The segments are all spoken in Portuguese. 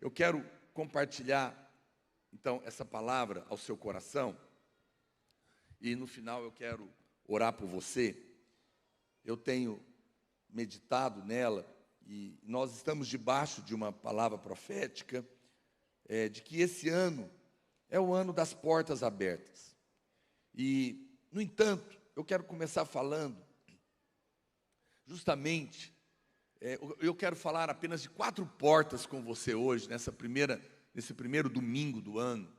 Eu quero compartilhar, então, essa palavra ao seu coração. E no final eu quero orar por você. Eu tenho meditado nela e nós estamos debaixo de uma palavra profética de que esse ano é o ano das portas abertas. E, no entanto, eu quero começar falando justamente, eu quero falar apenas de 4 portas com você hoje, nesse primeiro domingo do ano.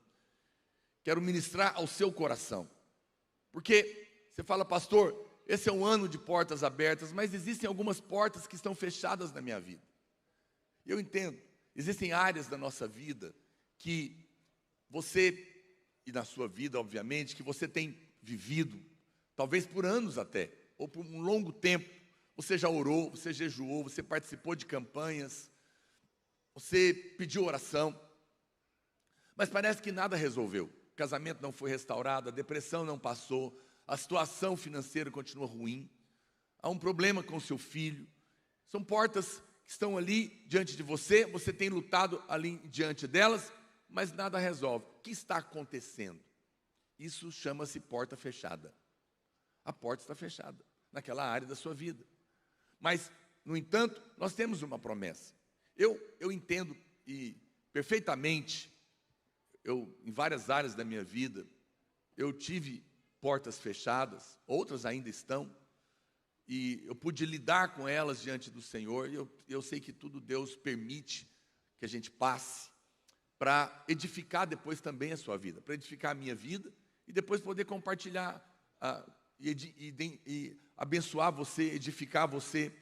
Quero ministrar ao seu coração. Porque você fala, pastor, esse é um ano de portas abertas, mas existem algumas portas que estão fechadas na minha vida. Eu entendo, existem áreas da nossa vida que você, e na sua vida, obviamente, que você tem vivido, talvez por anos até, ou por um longo tempo. Você já orou, você jejuou, você participou de campanhas, você pediu oração, mas parece que nada resolveu. O casamento não foi restaurado, a depressão não passou, a situação financeira continua ruim, há um problema com o seu filho. São portas que estão ali diante de você, você tem lutado ali diante delas, mas nada resolve. O que está acontecendo? Isso chama-se porta fechada. A porta está fechada naquela área da sua vida. Mas, no entanto, nós temos uma promessa. Eu entendo perfeitamente, em várias áreas da minha vida, eu tive portas fechadas, outras ainda estão, e eu pude lidar com elas diante do Senhor, e eu sei que tudo Deus permite que a gente passe, para edificar depois também a sua vida, para edificar a minha vida, e depois poder compartilhar, e abençoar você, edificar você,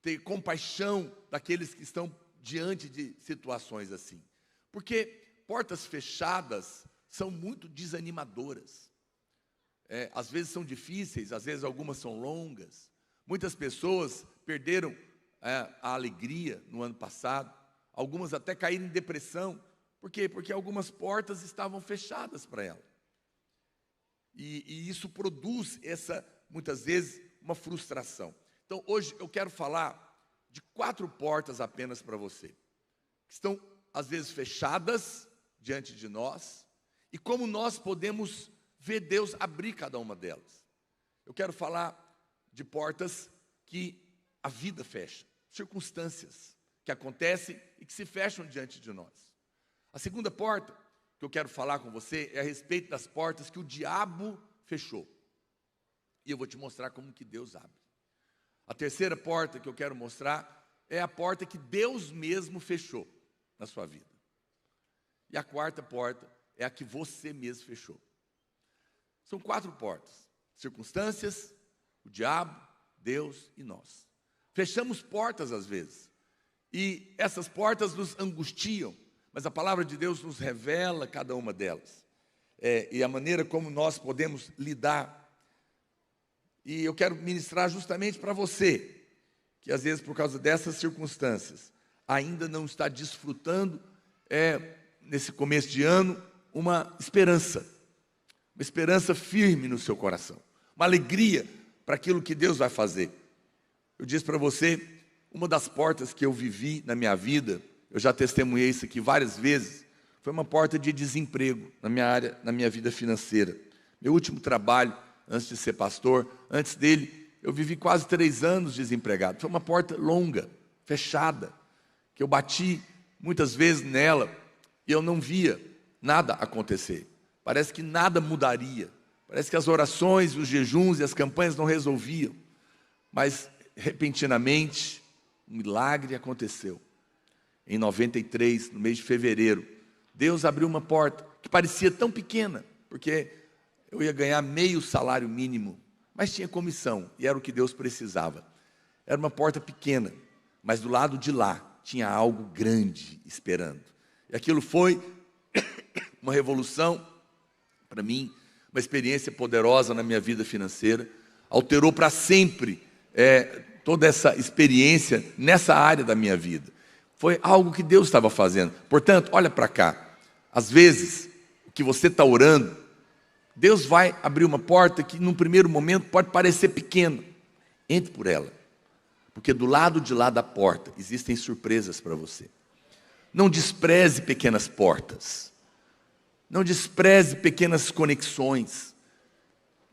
ter compaixão daqueles que estão diante de situações assim. Porque portas fechadas são muito desanimadoras. Às vezes são difíceis, às vezes algumas são longas. Muitas pessoas perderam a alegria no ano passado, algumas até caíram em depressão. Por quê? Porque algumas portas estavam fechadas para ela. E isso produz muitas vezes, uma frustração. Então, hoje eu quero falar de 4 portas apenas para você, que estão, às vezes, fechadas diante de nós, e como nós podemos ver Deus abrir cada uma delas. Eu quero falar de portas que a vida fecha, circunstâncias que acontecem e que se fecham diante de nós. A segunda porta que eu quero falar com você é a respeito das portas que o diabo fechou. E eu vou te mostrar como que Deus abre. A terceira porta que eu quero mostrar é a porta que Deus mesmo fechou na sua vida. E a quarta porta é a que você mesmo fechou. São 4 portas: circunstâncias, o diabo, Deus e nós. Fechamos portas às vezes, e essas portas nos angustiam, mas a palavra de Deus nos revela cada uma delas, e a maneira como nós podemos lidar. E eu quero ministrar justamente para você, que às vezes por causa dessas circunstâncias, ainda não está desfrutando, nesse começo de ano, uma esperança firme no seu coração, uma alegria para aquilo que Deus vai fazer. Eu disse para você, uma das portas que eu vivi na minha vida, eu já testemunhei isso aqui várias vezes, foi uma porta de desemprego na minha vida financeira. Meu último trabalho, antes de ser pastor, antes dele, eu vivi quase 3 anos desempregado. Foi uma porta longa, fechada, que eu bati muitas vezes nela, e eu não via nada acontecer. Parece que nada mudaria. Parece que as orações, os jejuns e as campanhas não resolviam. Mas, repentinamente, um milagre aconteceu. Em 93, no mês de fevereiro, Deus abriu uma porta que parecia tão pequena, porque eu ia ganhar meio salário mínimo, mas tinha comissão, e era o que Deus precisava. Era uma porta pequena, mas do lado de lá tinha algo grande esperando. E aquilo foi uma revolução para mim, uma experiência poderosa na minha vida financeira. Alterou para sempre toda essa experiência nessa área da minha vida. Foi algo que Deus estava fazendo. Portanto, olha para cá. Às vezes, o que você está orando, Deus vai abrir uma porta que, num primeiro momento, pode parecer pequena. Entre por ela. Porque do lado de lá da porta, existem surpresas para você. Não despreze pequenas portas. Não despreze pequenas conexões.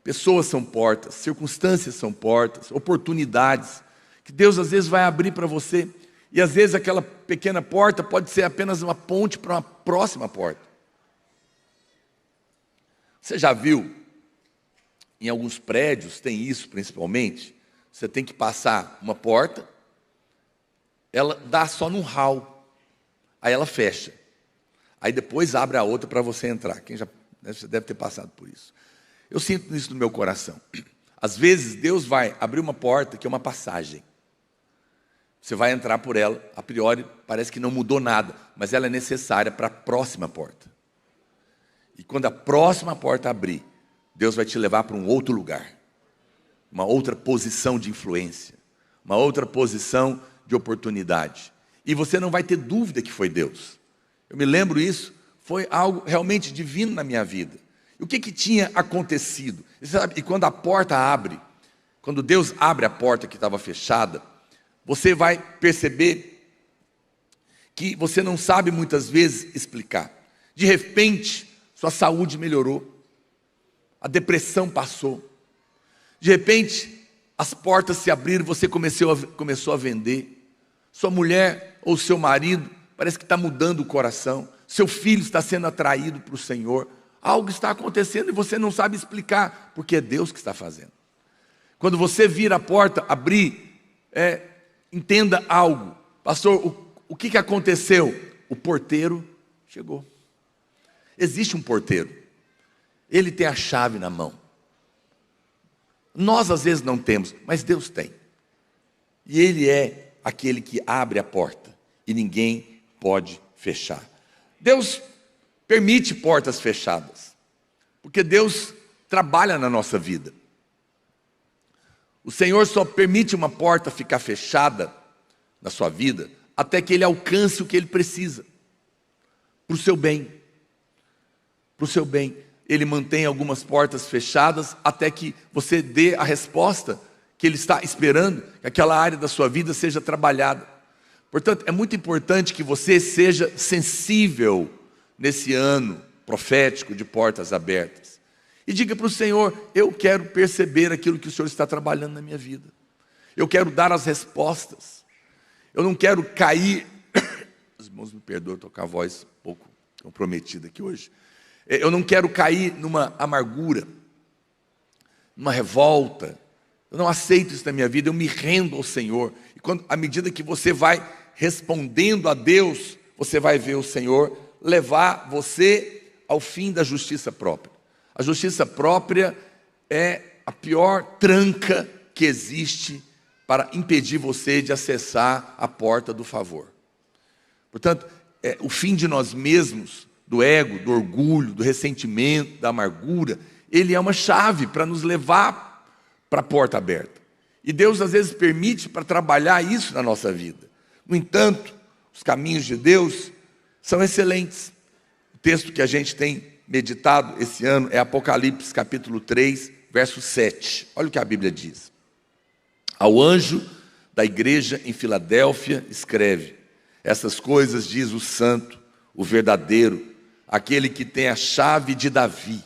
Pessoas são portas, circunstâncias são portas, oportunidades que Deus às vezes vai abrir para você. E às vezes aquela pequena porta pode ser apenas uma ponte para uma próxima porta. Você já viu, em alguns prédios tem isso principalmente, você tem que passar uma porta, ela dá só num hall, aí ela fecha. Aí depois abre a outra para você entrar. Quem já deve ter passado por isso. Eu sinto isso no meu coração. Às vezes Deus vai abrir uma porta que é uma passagem. Você vai entrar por ela, a priori parece que não mudou nada, mas ela é necessária para a próxima porta. E quando a próxima porta abrir, Deus vai te levar para um outro lugar, uma outra posição de influência, uma outra posição de oportunidade. E você não vai ter dúvida que foi Deus. Eu me lembro isso, foi algo realmente divino na minha vida. E o que tinha acontecido? E quando a porta abre, quando Deus abre a porta que estava fechada, você vai perceber que você não sabe muitas vezes explicar. De repente, sua saúde melhorou, a depressão passou. De repente, as portas se abriram, você começou a vender. Sua mulher ou seu marido parece que está mudando o coração. Seu filho está sendo atraído para o Senhor. Algo está acontecendo e você não sabe explicar, porque é Deus que está fazendo. Quando você vira a porta, abrir, entenda algo. Pastor, o que aconteceu? O porteiro chegou. Existe um porteiro. Ele tem a chave na mão. Nós às vezes não temos, mas Deus tem. E Ele é aquele que abre a porta e ninguém pode fechar. Deus permite portas fechadas, porque Deus trabalha na nossa vida. O Senhor só permite uma porta ficar fechada na sua vida até que Ele alcance o que Ele precisa, para o seu bem. Para o seu bem. Ele mantém algumas portas fechadas até que você dê a resposta que Ele está esperando, que aquela área da sua vida seja trabalhada. Portanto, é muito importante que você seja sensível nesse ano profético de portas abertas. E diga para o Senhor: eu quero perceber aquilo que o Senhor está trabalhando na minha vida. Eu quero dar as respostas. Eu não quero cair... Os irmãos me perdoam, estou com a voz um pouco comprometida aqui hoje. Eu não quero cair numa amargura, numa revolta. Eu não aceito isso na minha vida, eu me rendo ao Senhor. E à medida que você vai respondendo a Deus, você vai ver o Senhor levar você ao fim da justiça própria. A justiça própria é a pior tranca que existe para impedir você de acessar a porta do favor. Portanto, o fim de nós mesmos, do ego, do orgulho, do ressentimento, da amargura, ele é uma chave para nos levar para a porta aberta. E Deus às vezes permite para trabalhar isso na nossa vida. No entanto, os caminhos de Deus são excelentes. O texto que a gente tem meditado esse ano é Apocalipse capítulo 3, verso 7. Olha o que a Bíblia diz. Ao anjo da igreja em Filadélfia escreve: essas coisas diz o santo, o verdadeiro, aquele que tem a chave de Davi,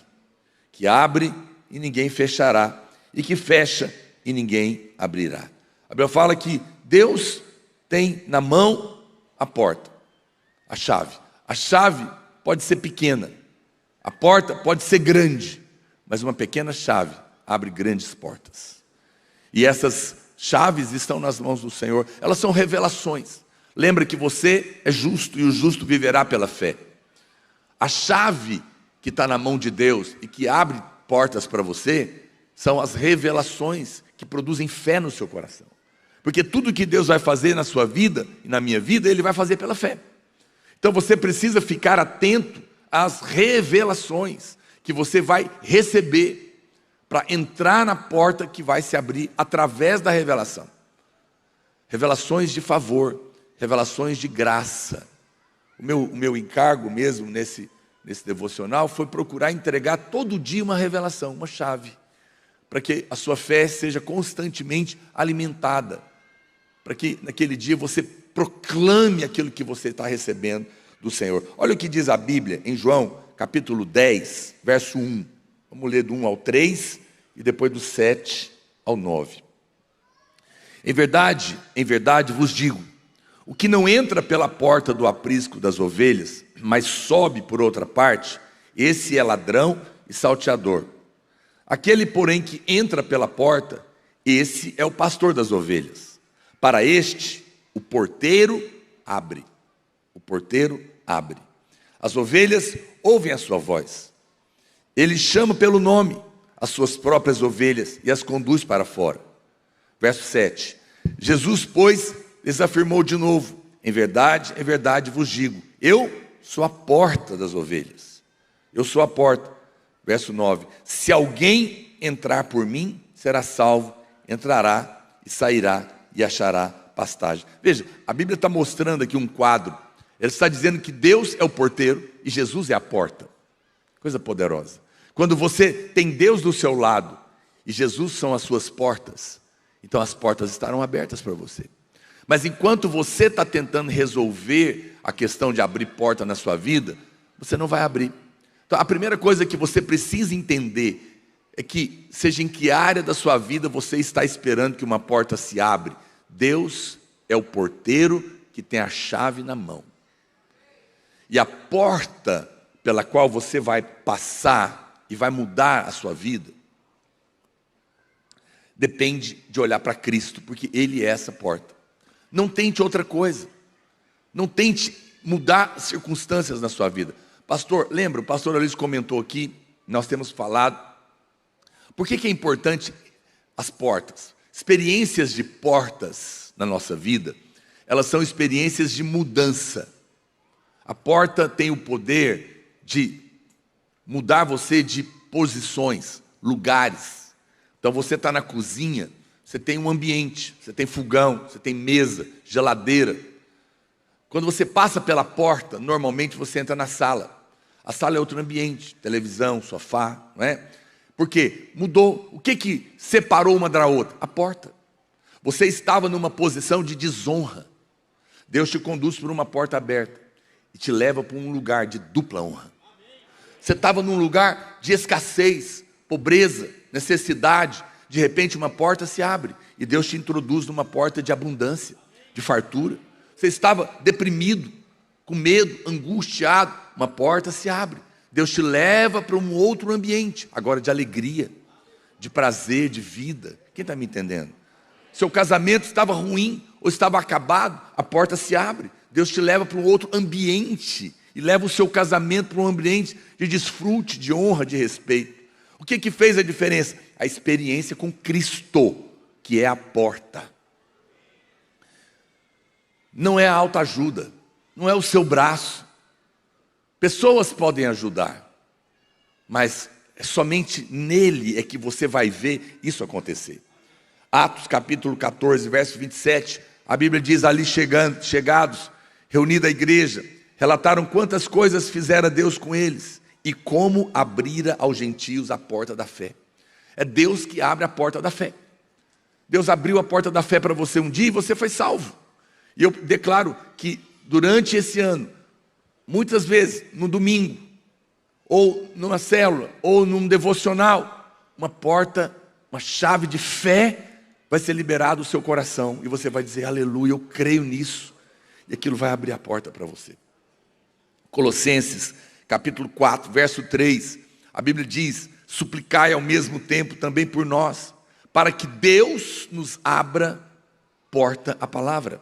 que abre e ninguém fechará, e que fecha e ninguém abrirá. A Bíblia fala que Deus tem na mão a porta, a chave. A chave pode ser pequena, a porta pode ser grande, mas uma pequena chave abre grandes portas. E essas chaves estão nas mãos do Senhor, elas são revelações. Lembra que você é justo e o justo viverá pela fé. A chave que está na mão de Deus e que abre portas para você são as revelações que produzem fé no seu coração. Porque tudo que Deus vai fazer na sua vida e na minha vida, Ele vai fazer pela fé. Então você precisa ficar atento às revelações que você vai receber para entrar na porta que vai se abrir através da revelação. Revelações de favor, revelações de graça. O meu encargo mesmo nesse devocional foi procurar entregar todo dia uma revelação, uma chave, para que a sua fé seja constantemente alimentada, para que naquele dia você proclame aquilo que você está recebendo do Senhor. Olha o que diz a Bíblia em João, capítulo 10, verso 1. Vamos ler do 1 ao 3 e depois do 7 ao 9. Em verdade vos digo, o que não entra pela porta do aprisco das ovelhas, mas sobe por outra parte, esse é ladrão e salteador. Aquele, porém, que entra pela porta, esse é o pastor das ovelhas. Para este, o porteiro abre. O porteiro abre. As ovelhas ouvem a sua voz. Ele chama pelo nome as suas próprias ovelhas e as conduz para fora. Verso 7. Jesus, pois, lhes afirmou de novo, em verdade vos digo, eu sou a porta das ovelhas. Eu sou a porta. Verso 9. Se alguém entrar por mim, será salvo, entrará e sairá e achará pastagem. Veja, a Bíblia está mostrando aqui um quadro. Ele está dizendo que Deus é o porteiro e Jesus é a porta. Coisa poderosa. Quando você tem Deus do seu lado e Jesus são as suas portas, então as portas estarão abertas para você. Mas enquanto você está tentando resolver a questão de abrir porta na sua vida, você não vai abrir. Então a primeira coisa que você precisa entender é que, seja em que área da sua vida você está esperando que uma porta se abre, Deus é o porteiro que tem a chave na mão. E a porta pela qual você vai passar e vai mudar a sua vida, depende de olhar para Cristo, porque Ele é essa porta. Não tente outra coisa. Não tente mudar circunstâncias na sua vida. Pastor, lembra, o pastor Alice comentou aqui, nós temos falado, por que é importante as portas? Experiências de portas na nossa vida, elas são experiências de mudança. A porta tem o poder de mudar você de posições, lugares. Então você está na cozinha, você tem um ambiente, você tem fogão, você tem mesa, geladeira. Quando você passa pela porta, normalmente você entra na sala. A sala é outro ambiente, televisão, sofá, não é? Por quê? Mudou. O que separou uma da outra? A porta. Você estava numa posição de desonra. Deus te conduz por uma porta aberta e te leva para um lugar de dupla honra. Você estava num lugar de escassez, pobreza, necessidade. De repente uma porta se abre e Deus te introduz numa porta de abundância, de fartura. Você estava deprimido, com medo, angustiado, uma porta se abre. Deus te leva para um outro ambiente, agora de alegria, de prazer, de vida. Quem está me entendendo? Seu casamento estava ruim ou estava acabado, a porta se abre. Deus te leva para um outro ambiente e leva o seu casamento para um ambiente de desfrute, de honra, de respeito. O que fez a diferença? A experiência com Cristo, que é a porta. Não é a autoajuda, não é o seu braço. Pessoas podem ajudar, mas somente nele é que você vai ver isso acontecer. Atos capítulo 14, verso 27, a Bíblia diz, ali chegados, reunida a igreja, relataram quantas coisas fizera Deus com eles e como abrira aos gentios a porta da fé. É Deus que abre a porta da fé. Deus abriu a porta da fé para você um dia e você foi salvo. E eu declaro que durante esse ano, muitas vezes, no domingo, ou numa célula, ou num devocional, uma porta, uma chave de fé vai ser liberada do seu coração. E você vai dizer, aleluia, eu creio nisso. E aquilo vai abrir a porta para você. Colossenses, capítulo 4, verso 3, a Bíblia diz, suplicai ao mesmo tempo também por nós, para que Deus nos abra porta à palavra,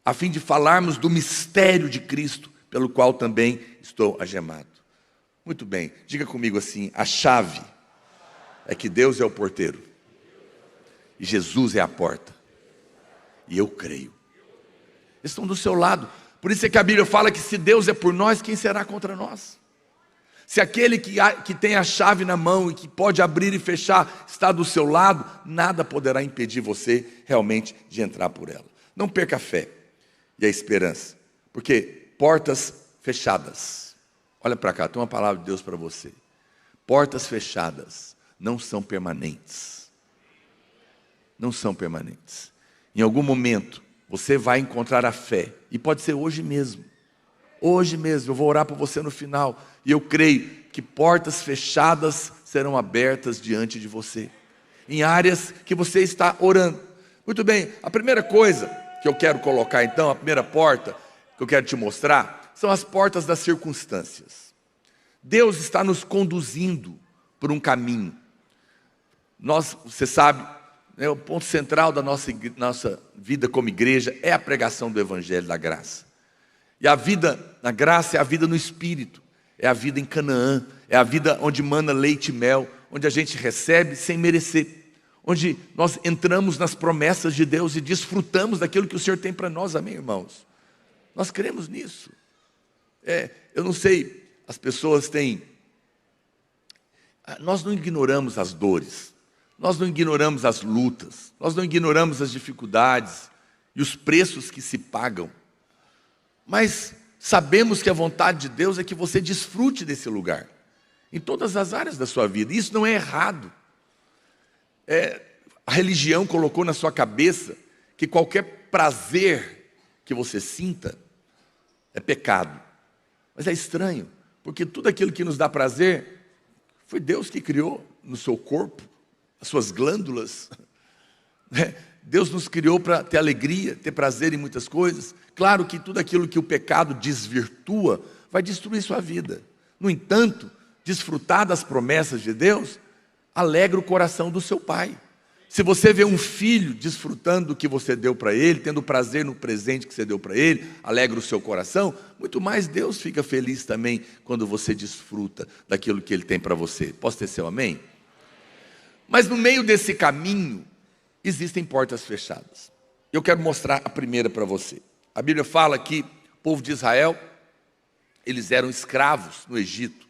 a fim de falarmos do mistério de Cristo, pelo qual também estou algemado. Muito bem, diga comigo assim, a chave é que Deus é o porteiro, e Jesus é a porta, e eu creio. Eles estão do seu lado, por isso é que a Bíblia fala que se Deus é por nós, quem será contra nós? Se aquele que tem a chave na mão e que pode abrir e fechar está do seu lado, nada poderá impedir você realmente de entrar por ela. Não perca a fé e a esperança, porque portas fechadas, olha para cá, tem uma palavra de Deus para você. Portas fechadas não são permanentes. Não são permanentes. Em algum momento você vai encontrar a fé. E pode ser hoje mesmo. Hoje mesmo, eu vou orar por você no final. E eu creio que portas fechadas serão abertas diante de você, em áreas que você está orando. Muito bem, a primeira coisa que eu quero colocar então, a primeira porta que eu quero te mostrar, são as portas das circunstâncias. Deus está nos conduzindo por um caminho. Você sabe, né, o ponto central da nossa vida como igreja é a pregação do Evangelho da Graça. E a vida na graça é a vida no Espírito, é a vida em Canaã, é a vida onde mana leite e mel, onde a gente recebe sem merecer, onde nós entramos nas promessas de Deus e desfrutamos daquilo que o Senhor tem para nós, amém, irmãos? Nós cremos nisso. Eu não sei, as pessoas têm... Nós não ignoramos as dores, nós não ignoramos as lutas, nós não ignoramos as dificuldades e os preços que se pagam, mas sabemos que a vontade de Deus é que você desfrute desse lugar, em todas as áreas da sua vida. Isso não é errado. A religião colocou na sua cabeça que qualquer prazer que você sinta é pecado. Mas é estranho, porque tudo aquilo que nos dá prazer foi Deus que criou no seu corpo, as suas glândulas. Deus nos criou para ter alegria, ter prazer em muitas coisas. Claro que tudo aquilo que o pecado desvirtua vai destruir sua vida. No entanto, desfrutar das promessas de Deus alegra o coração do seu pai. Se você vê um filho desfrutando do que você deu para ele, tendo prazer no presente que você deu para ele, alegra o seu coração, muito mais Deus fica feliz também quando você desfruta daquilo que ele tem para você. Posso ter seu amém? Mas no meio desse caminho, existem portas fechadas. Eu quero mostrar a primeira para você. A Bíblia fala que o povo de Israel, eles eram escravos no Egito,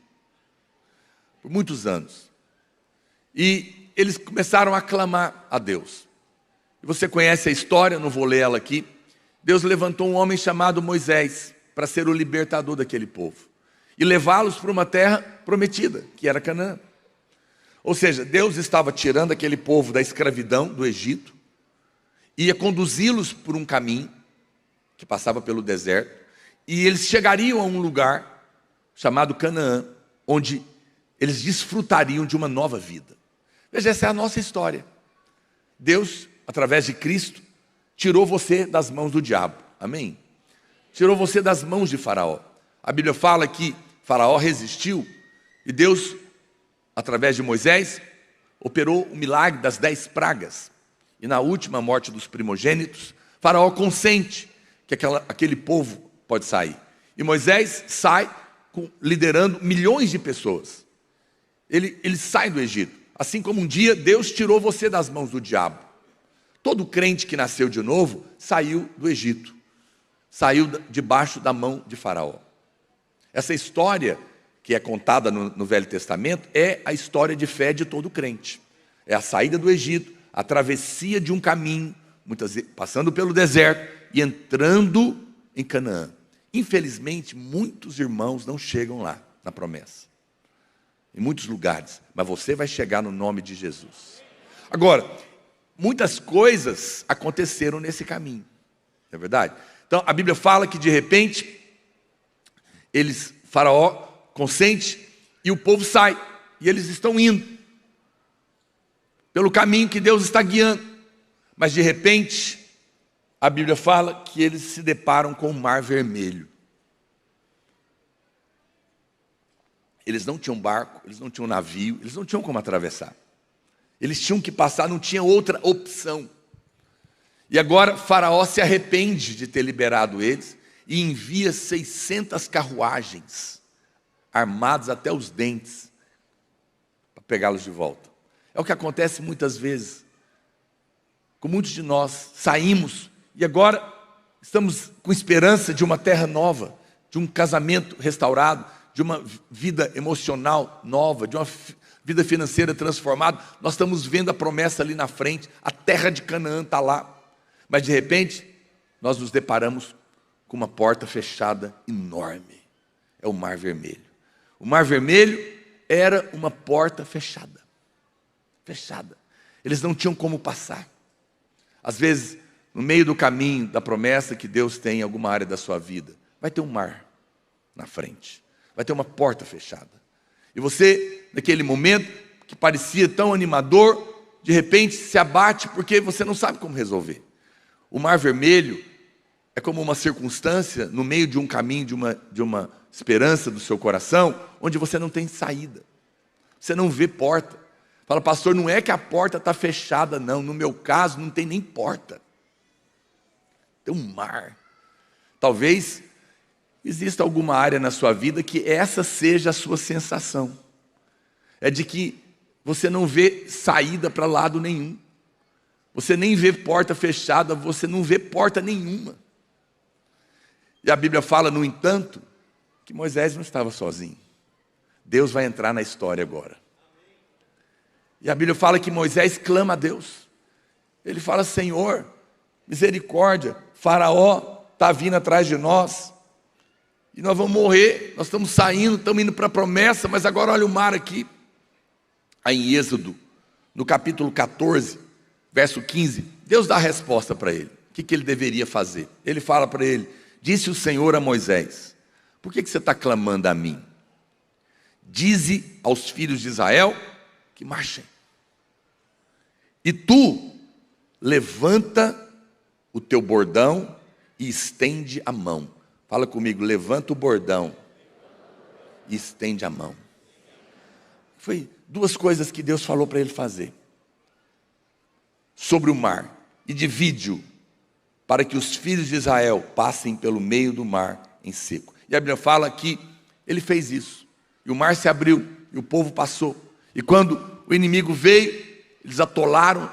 por muitos anos. E eles começaram a clamar a Deus. E você conhece a história, não vou ler ela aqui. Deus levantou um homem chamado Moisés para ser o libertador daquele povo e levá-los para uma terra prometida, que era Canaã. Ou seja, Deus estava tirando aquele povo da escravidão do Egito, ia conduzi-los por um caminho que passava pelo deserto, e eles chegariam a um lugar chamado Canaã, onde eles desfrutariam de uma nova vida. Veja, essa é a nossa história. Deus, através de Cristo, tirou você das mãos do diabo, amém? Tirou você das mãos de Faraó. A Bíblia fala que Faraó resistiu, e Deus, através de Moisés, operou o milagre das 10 pragas. E na última morte dos primogênitos, Faraó consente que aquele povo pode sair. E Moisés sai liderando milhões de pessoas. Ele sai do Egito. Assim como um dia Deus tirou você das mãos do diabo. Todo crente que nasceu de novo saiu do Egito. Saiu debaixo da mão de Faraó. Essa história que é contada no Velho Testamento é a história de fé de todo crente. É a saída do Egito, a travessia de um caminho, muitas vezes passando pelo deserto e entrando em Canaã. Infelizmente, muitos irmãos não chegam lá na promessa. Em muitos lugares, mas você vai chegar no nome de Jesus. Agora, muitas coisas aconteceram nesse caminho, não é verdade? Então, a Bíblia fala que de repente, Faraó consente e o povo sai, e eles estão indo pelo caminho que Deus está guiando, mas de repente, a Bíblia fala que eles se deparam com o Mar Vermelho. Eles não tinham barco, eles não tinham navio, eles não tinham como atravessar. Eles tinham que passar, não tinha outra opção. E agora Faraó se arrepende de ter liberado eles e envia 600 carruagens, armados até os dentes, para pegá-los de volta. É o que acontece muitas vezes. Com muitos de nós, saímos e agora estamos com esperança de uma terra nova, de um casamento restaurado, de uma vida emocional nova, de uma vida financeira transformada. Nós estamos vendo a promessa ali na frente, a terra de Canaã está lá. Mas de repente, nós nos deparamos com uma porta fechada enorme. É o Mar Vermelho. O Mar Vermelho era uma porta fechada. Fechada. Eles não tinham como passar. Às vezes, no meio do caminho da promessa que Deus tem em alguma área da sua vida, vai ter um mar na frente, vai ter uma porta fechada. E você, naquele momento que parecia tão animador, de repente se abate porque você não sabe como resolver. O Mar Vermelho é como uma circunstância no meio de um caminho, de uma esperança do seu coração, onde você não tem saída, você não vê porta. Fala, pastor, não é que a porta está fechada, não. No meu caso, não tem nem porta. Tem um mar. Talvez exista alguma área na sua vida que essa seja a sua sensação. É de que você não vê saída para lado nenhum. Você nem vê porta fechada, você não vê porta nenhuma. E a Bíblia fala, no entanto, que Moisés não estava sozinho. Deus vai entrar na história agora. E a Bíblia fala que Moisés clama a Deus. Ele fala, Senhor, misericórdia, Faraó está vindo atrás de nós. E nós vamos morrer, nós estamos saindo, estamos indo para a promessa, mas agora olha o mar aqui. Aí em Êxodo, no capítulo 14, verso 15, Deus dá a resposta para ele. O que ele deveria fazer? Ele fala para ele, disse o Senhor a Moisés, por que você está clamando a mim? Dize aos filhos de Israel que marchem. E tu, levanta o teu bordão e estende a mão. Fala comigo, levanta o bordão e estende a mão. Foi duas coisas que Deus falou para ele fazer. Sobre o mar, e divide-o, para que os filhos de Israel passem pelo meio do mar em seco. E a Bíblia fala que ele fez isso. E o mar se abriu, e o povo passou. E quando o inimigo veio, eles atolaram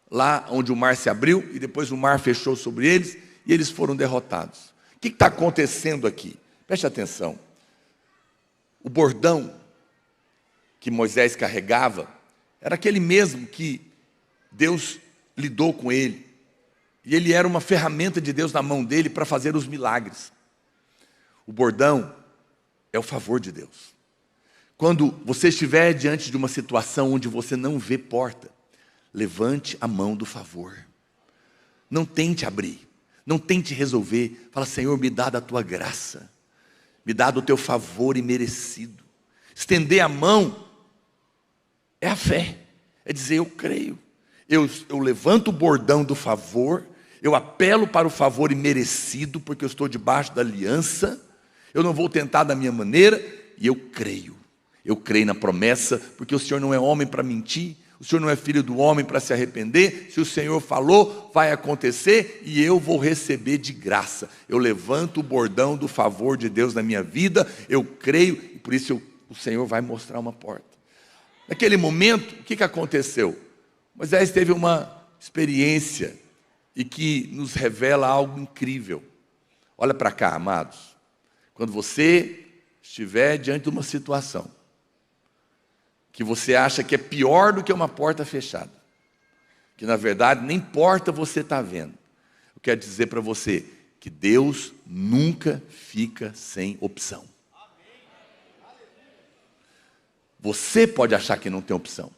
lá onde o mar se abriu, e depois o mar fechou sobre eles, e eles foram derrotados. O que está acontecendo aqui? Preste atenção. O bordão que Moisés carregava, era aquele mesmo que Deus lidou com ele. E ele era uma ferramenta de Deus na mão dele para fazer os milagres. O bordão é o favor de Deus. Quando você estiver diante de uma situação onde você não vê porta, levante a mão do favor. Não tente abrir, não tente resolver. Fala, Senhor, me dá da tua graça, me dá do teu favor imerecido. Estender a mão é a fé, é dizer, eu creio. Eu levanto o bordão do favor, eu apelo para o favor imerecido, porque eu estou debaixo da aliança, eu não vou tentar da minha maneira, e eu creio. Eu creio na promessa, porque o Senhor não é homem para mentir, o Senhor não é filho do homem para se arrepender. Se o Senhor falou, vai acontecer, e eu vou receber de graça. Eu levanto o bordão do favor de Deus na minha vida, eu creio, e por isso o Senhor vai mostrar uma porta. Naquele momento, o que aconteceu? Moisés teve uma experiência e que nos revela algo incrível. Olha para cá, amados. Quando você estiver diante de uma situação que você acha que é pior do que uma porta fechada, que na verdade nem porta você está vendo, eu quero dizer para você que Deus nunca fica sem opção. Você pode achar que não tem opção.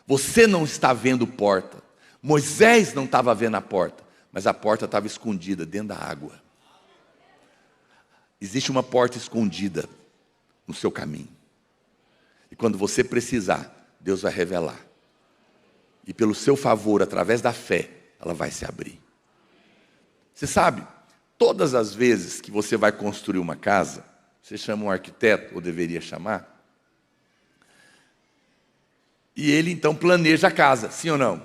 Você não está vendo porta. Moisés não estava vendo a porta, mas a porta estava escondida dentro da água. Existe uma porta escondida no seu caminho. E quando você precisar, Deus vai revelar. E pelo seu favor, através da fé, ela vai se abrir. Você sabe, todas as vezes que você vai construir uma casa, você chama um arquiteto, ou deveria chamar, e ele então planeja a casa, sim ou não?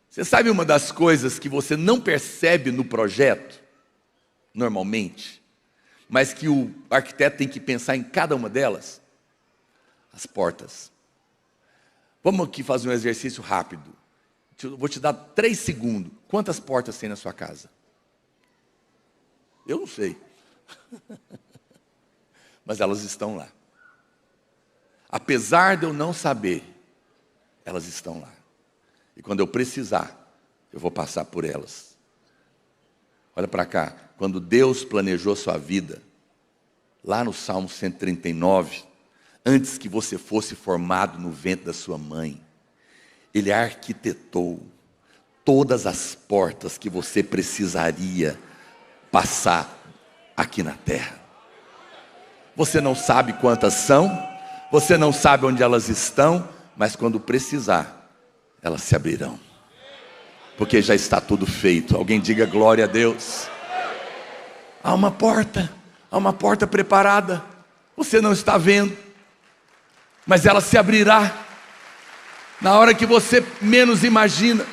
Você sabe uma das coisas que você não percebe no projeto, normalmente, mas que o arquiteto tem que pensar em cada uma delas? As portas. Vamos aqui fazer um exercício rápido. Vou te dar 3 segundos. Quantas portas tem na sua casa? Eu não sei. Mas elas estão lá. Apesar de eu não saber, elas estão lá. E quando eu precisar, eu vou passar por elas. Olha para cá. Quando Deus planejou sua vida, lá no Salmo 139, antes que você fosse formado no ventre da sua mãe, Ele arquitetou todas as portas que você precisaria passar aqui na terra. Você não sabe quantas são, você não sabe onde elas estão, mas quando precisar, elas se abrirão. Porque já está tudo feito. Alguém diga glória a Deus. Há uma porta preparada. Você não está vendo, mas ela se abrirá na hora que você menos imagina.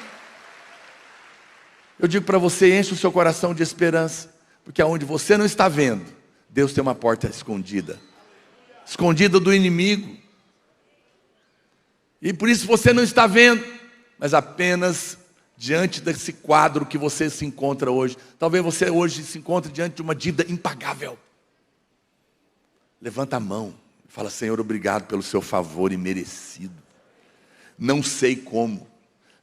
Eu digo para você, enche o seu coração de esperança, porque aonde você não está vendo, Deus tem uma porta escondida, escondida do inimigo. E por isso você não está vendo, mas apenas diante desse quadro que você se encontra hoje. Talvez você hoje se encontre diante de uma dívida impagável. Levanta a mão e fala: Senhor, obrigado pelo seu favor imerecido. Não sei como,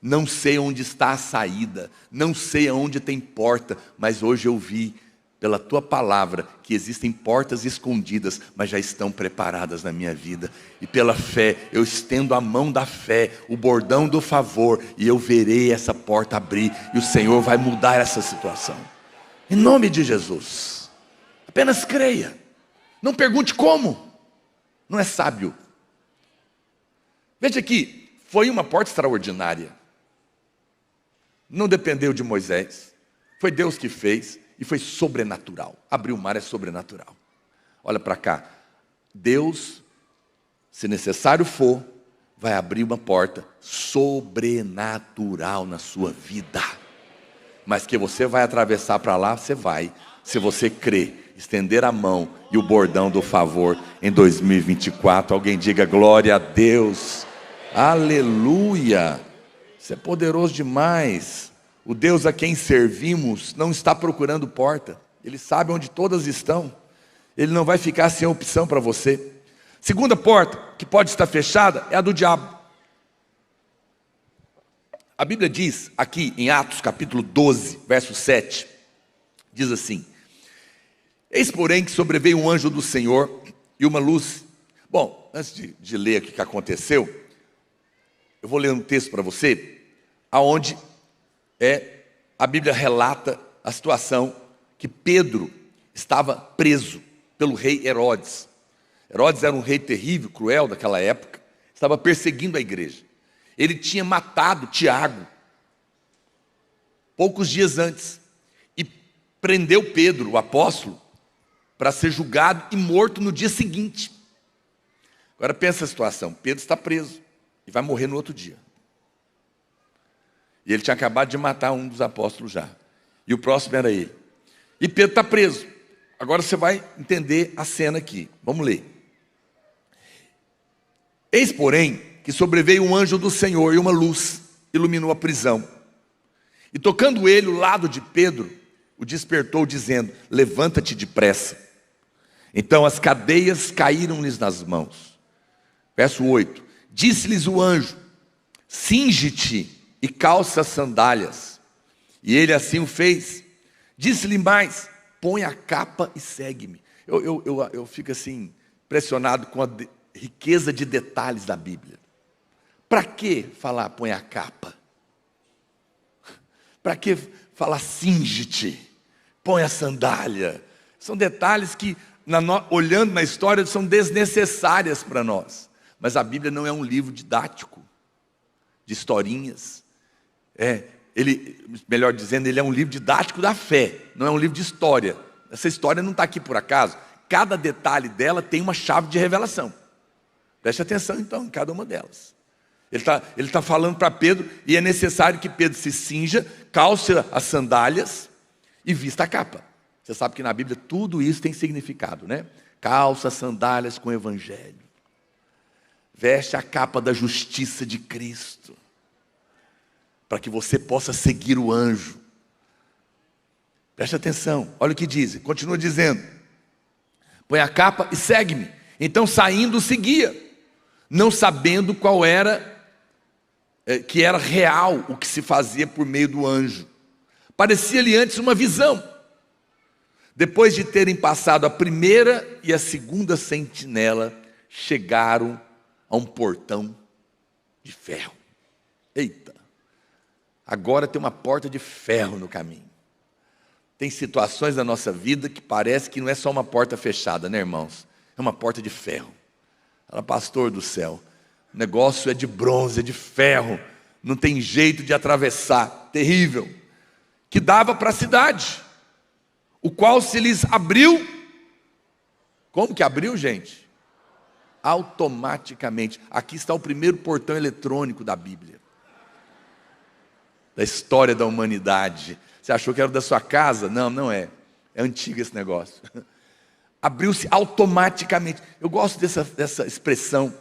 não sei onde está a saída, não sei aonde tem porta, mas hoje eu vi pela tua palavra que existem portas escondidas, mas já estão preparadas na minha vida. E pela fé, eu estendo a mão da fé, o bordão do favor, e eu verei essa porta abrir, e o Senhor vai mudar essa situação. Em nome de Jesus. Apenas creia. Não pergunte como. Não é sábio. Veja aqui, foi uma porta extraordinária. Não dependeu de Moisés. Foi Deus que fez. E foi sobrenatural. Abrir o mar é sobrenatural. Olha para cá. Deus, se necessário for, vai abrir uma porta sobrenatural na sua vida. Mas que você vai atravessar para lá, você vai. Se você crer, estender a mão e o bordão do favor em 2024. Alguém diga glória a Deus. Aleluia. Isso é poderoso demais. O Deus a quem servimos não está procurando porta. Ele sabe onde todas estão. Ele não vai ficar sem opção para você. Segunda porta, que pode estar fechada, é a do diabo. A Bíblia diz aqui em Atos capítulo 12, verso 7, diz assim: eis porém que sobreveio um anjo do Senhor e uma luz. Bom, antes de ler o que aconteceu, eu vou ler um texto para você, aonde a Bíblia relata a situação que Pedro estava preso pelo rei Herodes. Herodes era um rei terrível, cruel daquela época, estava perseguindo a igreja. Ele tinha matado Tiago poucos dias antes e prendeu Pedro, o apóstolo, para ser julgado e morto no dia seguinte. Agora pensa a situação: Pedro está preso e vai morrer no outro dia. E ele tinha acabado de matar um dos apóstolos já. E o próximo era ele. E Pedro está preso. Agora você vai entender a cena aqui. Vamos ler. Eis, porém, que sobreveio um anjo do Senhor e uma luz iluminou a prisão. E tocando ele o lado de Pedro, o despertou dizendo: levanta-te depressa. Então as cadeias caíram-lhes nas mãos. Verso 8. Disse-lhes o anjo: cinge-te e calça as sandálias. E ele assim o fez. Disse-lhe mais: põe a capa e segue-me. Eu fico assim, impressionado com a riqueza de detalhes da Bíblia. Para que falar põe a capa? Para que falar cinge-te? Põe a sandália? São detalhes que, olhando na história, são desnecessárias para nós. Mas a Bíblia não é um livro didático, de historinhas. Melhor dizendo, ele é um livro didático da fé, não é um livro de história. Essa história não está aqui por acaso. Cada detalhe dela tem uma chave de revelação. Preste atenção então em cada uma delas. Ele tá falando para Pedro, e é necessário que Pedro se cinja, calce as sandálias e vista a capa. Você sabe que na Bíblia tudo isso tem significado, né? Calça as sandálias com o evangelho. Veste a capa da justiça de Cristo, para que você possa seguir o anjo. Preste atenção, olha o que diz, continua dizendo: põe a capa e segue-me. Então saindo seguia, não sabendo qual era, que era real o que se fazia por meio do anjo. Parecia-lhe antes uma visão. Depois de terem passado a primeira e a segunda sentinela, chegaram a um portão de ferro. Eita! agora tem uma porta de ferro no caminho. Tem situações da nossa vida que parece que não é só uma porta fechada, né, irmãos? É uma porta de ferro. Fala, pastor do céu, o negócio é de bronze, é de ferro, não tem jeito de atravessar, terrível. Que dava para a cidade, o qual se lhes abriu. Como que abriu, gente? Automaticamente. Aqui está o primeiro portão eletrônico da Bíblia, da história da humanidade. Você achou que era da sua casa? Não, não é. É antigo esse negócio. Abriu-se automaticamente. Eu gosto dessa expressão.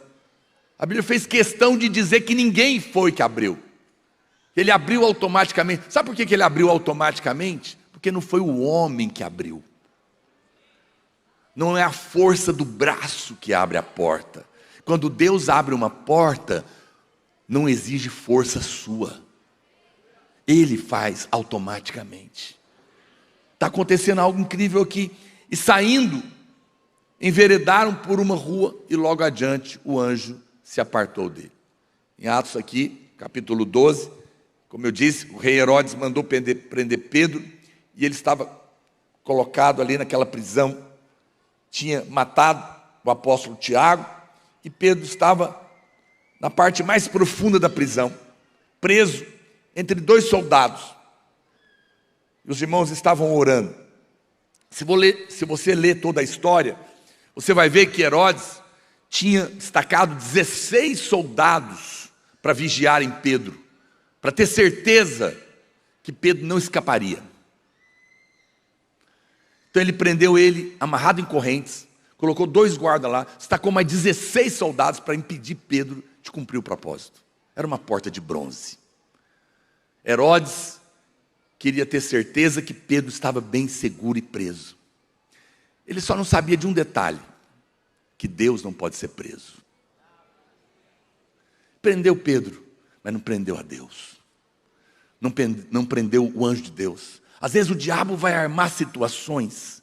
A Bíblia fez questão de dizer que ninguém foi que abriu. Ele abriu automaticamente. Sabe por que ele abriu automaticamente? Porque não foi o homem que abriu. Não é a força do braço que abre a porta. Quando Deus abre uma porta, não exige força sua. Ele faz automaticamente. Está acontecendo algo incrível aqui. E saindo, enveredaram por uma rua e logo adiante o anjo se apartou dele. Em Atos aqui, capítulo 12, como eu disse, o rei Herodes mandou prender Pedro e ele estava colocado ali naquela prisão. Tinha matado o apóstolo Tiago e Pedro estava na parte mais profunda da prisão, preso entre dois soldados. E os irmãos estavam orando. Se você ler toda a história, você vai ver que Herodes tinha destacado 16 soldados para vigiarem Pedro, para ter certeza que Pedro não escaparia. Então ele prendeu ele, amarrado em correntes, colocou 2 guardas lá, destacou mais 16 soldados para impedir Pedro de cumprir o propósito. Era uma porta de bronze. Herodes queria ter certeza que Pedro estava bem seguro e preso. Ele só não sabia de um detalhe, que Deus não pode ser preso. Prendeu Pedro, mas não prendeu a Deus. Não prendeu o anjo de Deus. Às vezes o diabo vai armar situações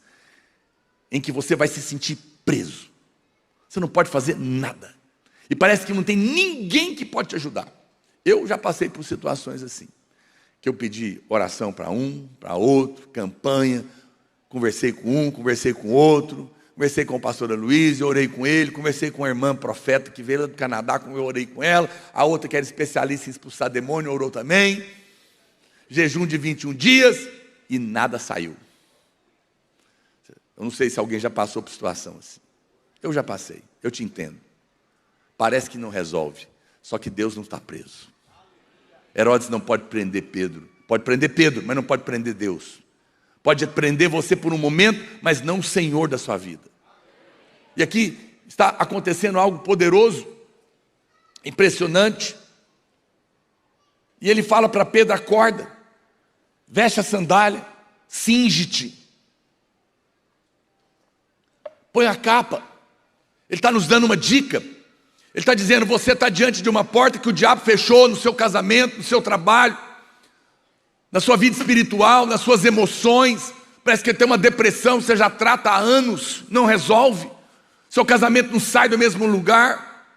em que você vai se sentir preso. Você não pode fazer nada. E parece que não tem ninguém que pode te ajudar. Eu já passei por situações assim, que eu pedi oração para um, para outro, campanha, conversei com um, conversei com outro, conversei com o pastor Luiz, orei com ele, conversei com a irmã profeta que veio lá do Canadá, como eu orei com ela, a outra que era especialista em expulsar demônio, orou também, jejum de 21 dias, e nada saiu. Eu não sei se alguém já passou por situação assim. Eu já passei, eu te entendo. Parece que não resolve, só que Deus não está preso. Herodes não pode prender Pedro. Pode prender Pedro, mas não pode prender Deus. Pode prender você por um momento, mas não o Senhor da sua vida. E aqui está acontecendo algo poderoso, impressionante. E ele fala para Pedro: acorda, veste a sandália, cinge-te, põe a capa. Ele está nos dando uma dica. Ele está dizendo: você está diante de uma porta que o diabo fechou no seu casamento, no seu trabalho, na sua vida espiritual, nas suas emoções. Parece que tem uma depressão, você já trata há anos, não resolve. Seu casamento não sai do mesmo lugar,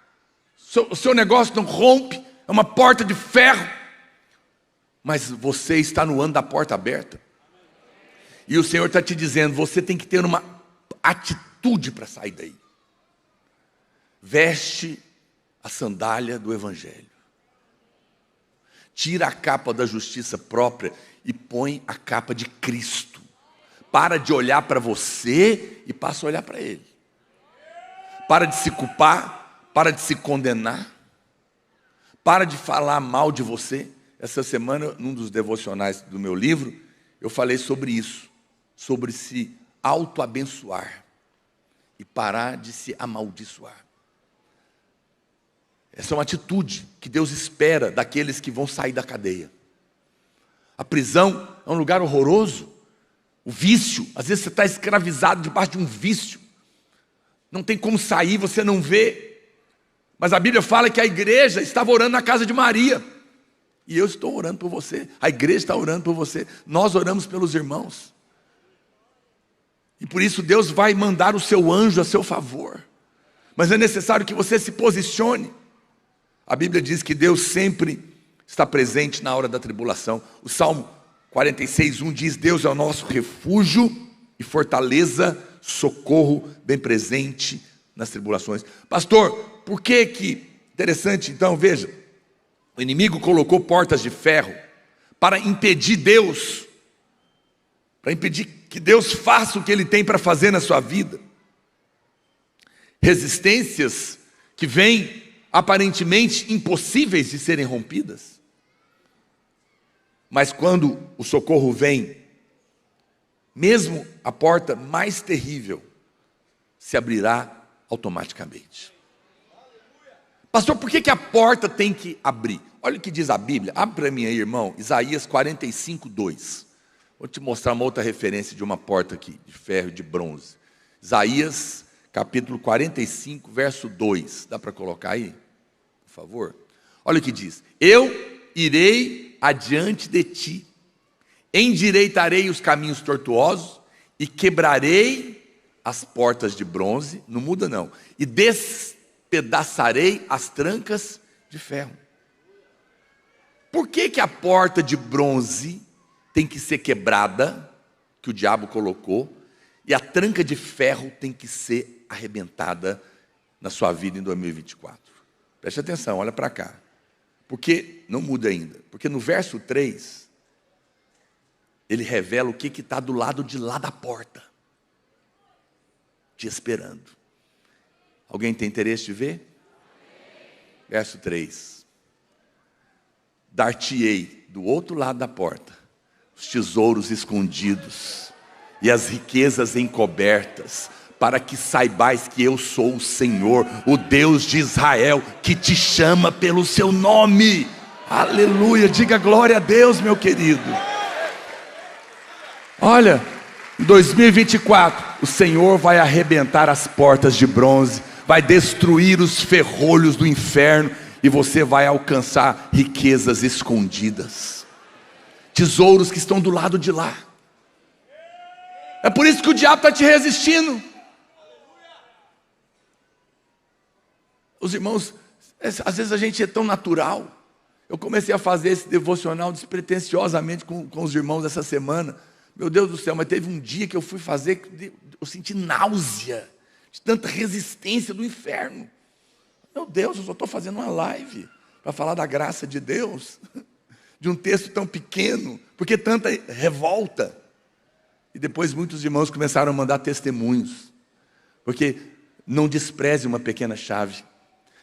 o seu negócio não rompe, é uma porta de ferro. Mas você está no ano da porta aberta. E o Senhor está te dizendo: você tem que ter uma atitude para sair daí. Veste a sandália do Evangelho. Tira a capa da justiça própria e põe a capa de Cristo. Para de olhar para você e passa a olhar para Ele. Para de se culpar, para de se condenar, para de falar mal de você. Essa semana, num dos devocionais do meu livro, eu falei sobre isso, sobre se auto-abençoar e parar de se amaldiçoar. Essa é uma atitude que Deus espera daqueles que vão sair da cadeia. A prisão é um lugar horroroso. O vício, às vezes você está escravizado debaixo de um vício. Não tem como sair, você não vê. Mas a Bíblia fala que a igreja estava orando na casa de Maria. E eu estou orando por você. A igreja está orando por você. Nós oramos pelos irmãos. E por isso Deus vai mandar o seu anjo a seu favor. Mas é necessário que você se posicione. A Bíblia diz que Deus sempre está presente na hora da tribulação. O Salmo 46:1 diz: Deus é o nosso refúgio e fortaleza, socorro bem presente nas tribulações. Pastor, por que interessante então, veja, o inimigo colocou portas de ferro para impedir Deus, para impedir que Deus faça o que Ele tem para fazer na sua vida. Resistências que vêm aparentemente impossíveis de serem rompidas. Mas quando o socorro vem, mesmo a porta mais terrível se abrirá automaticamente. Pastor, por que a porta tem que abrir? Olha o que diz a Bíblia. Abre para mim aí, irmão, Isaías 45:2. Vou te mostrar uma outra referência de uma porta aqui, de ferro e de bronze. Isaías, capítulo 45, verso 2. Dá para colocar aí, por favor? Olha o que diz: eu irei adiante de ti, endireitarei os caminhos tortuosos e quebrarei as portas de bronze, não muda não, e despedaçarei as trancas de ferro. Por que a porta de bronze tem que ser quebrada, que o diabo colocou, e a tranca de ferro tem que ser arrebentada na sua vida em 2024? Preste atenção, olha para cá. Porque não muda ainda. Porque no verso 3, ele revela o que está do lado de lá da porta, te esperando. Alguém tem interesse de ver? Verso 3. Dar-te-ei do outro lado da porta os tesouros escondidos e as riquezas encobertas, para que saibais que eu sou o Senhor, o Deus de Israel, que te chama pelo seu nome. Aleluia, diga glória a Deus, meu querido. Olha, em 2024, o Senhor vai arrebentar as portas de bronze, vai destruir os ferrolhos do inferno, e você vai alcançar riquezas escondidas, tesouros que estão do lado de lá. É por isso que o diabo está te resistindo. Os irmãos, às vezes a gente é tão natural. Eu comecei a fazer esse devocional despretensiosamente com os irmãos essa semana. Meu Deus do céu, mas teve um dia que eu fui fazer, eu senti náusea, de tanta resistência do inferno. Meu Deus, eu só estou fazendo uma live para falar da graça de Deus, de um texto tão pequeno, porque tanta revolta. E depois muitos irmãos começaram a mandar testemunhos, porque não despreze uma pequena chave,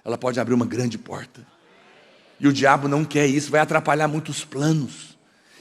ela pode abrir uma grande porta. E o diabo não quer isso, vai atrapalhar muitos planos.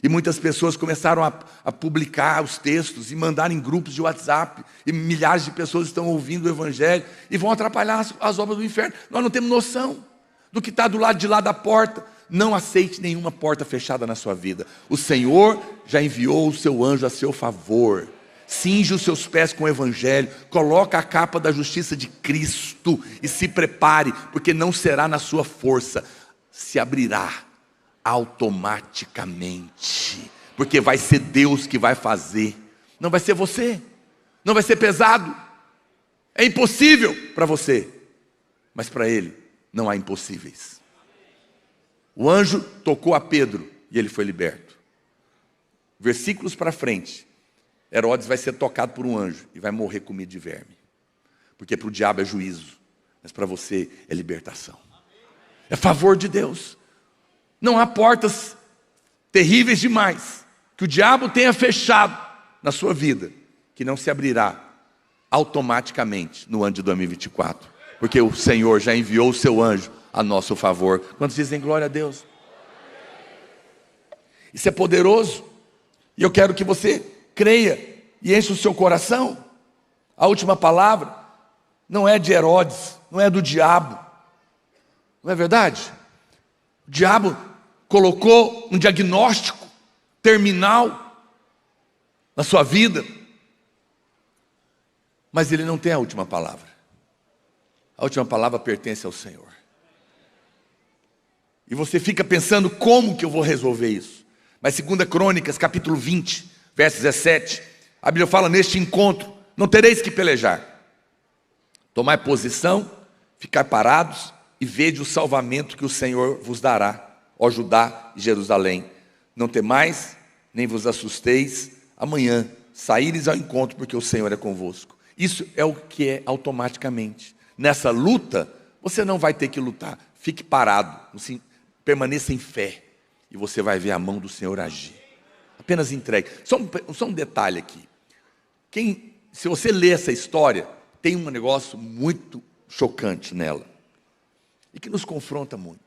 E muitas pessoas começaram a publicar os textos e mandar em grupos de WhatsApp, e milhares de pessoas estão ouvindo o Evangelho e vão atrapalhar as obras do inferno. Nós não temos noção do que está do lado de lá da porta. Não aceite nenhuma porta fechada na sua vida. O Senhor já enviou o seu anjo a seu favor. Cinge os seus pés com o Evangelho, coloca a capa da justiça de Cristo e se prepare, porque não será na sua força, se abrirá automaticamente, porque vai ser Deus que vai fazer, não vai ser você, não vai ser pesado, é impossível para você, mas para Ele não há impossíveis. O anjo tocou a Pedro e ele foi liberto. Versículos para frente, Herodes vai ser tocado por um anjo e vai morrer comido de verme, porque para o diabo é juízo, mas para você é libertação, é favor de Deus. Não há portas terríveis demais que o diabo tenha fechado na sua vida, que não se abrirá automaticamente no ano de 2024, porque o Senhor já enviou o seu anjo a nosso favor. Quantos dizem glória a Deus? Isso é poderoso, e eu quero que você creia e encha o seu coração. A última palavra não é de Herodes, não é do diabo, não é verdade? O diabo colocou um diagnóstico terminal na sua vida, mas ele não tem a última palavra. A última palavra pertence ao Senhor. E você fica pensando, como que eu vou resolver isso? Mas 2 Crônicas, capítulo 20, verso 17, a Bíblia fala: neste encontro não tereis que pelejar. Tomai posição, ficar parados e vede o salvamento que o Senhor vos dará. ó Judá e Jerusalém, não temais, nem vos assusteis, amanhã saíres ao encontro, porque o Senhor é convosco. Isso é o que é automaticamente. Nessa luta, você não vai ter que lutar. Fique parado, assim, permaneça em fé, e você vai ver a mão do Senhor agir. Apenas entregue. Só um detalhe aqui. Se você ler essa história, tem um negócio muito chocante nela, e que nos confronta muito.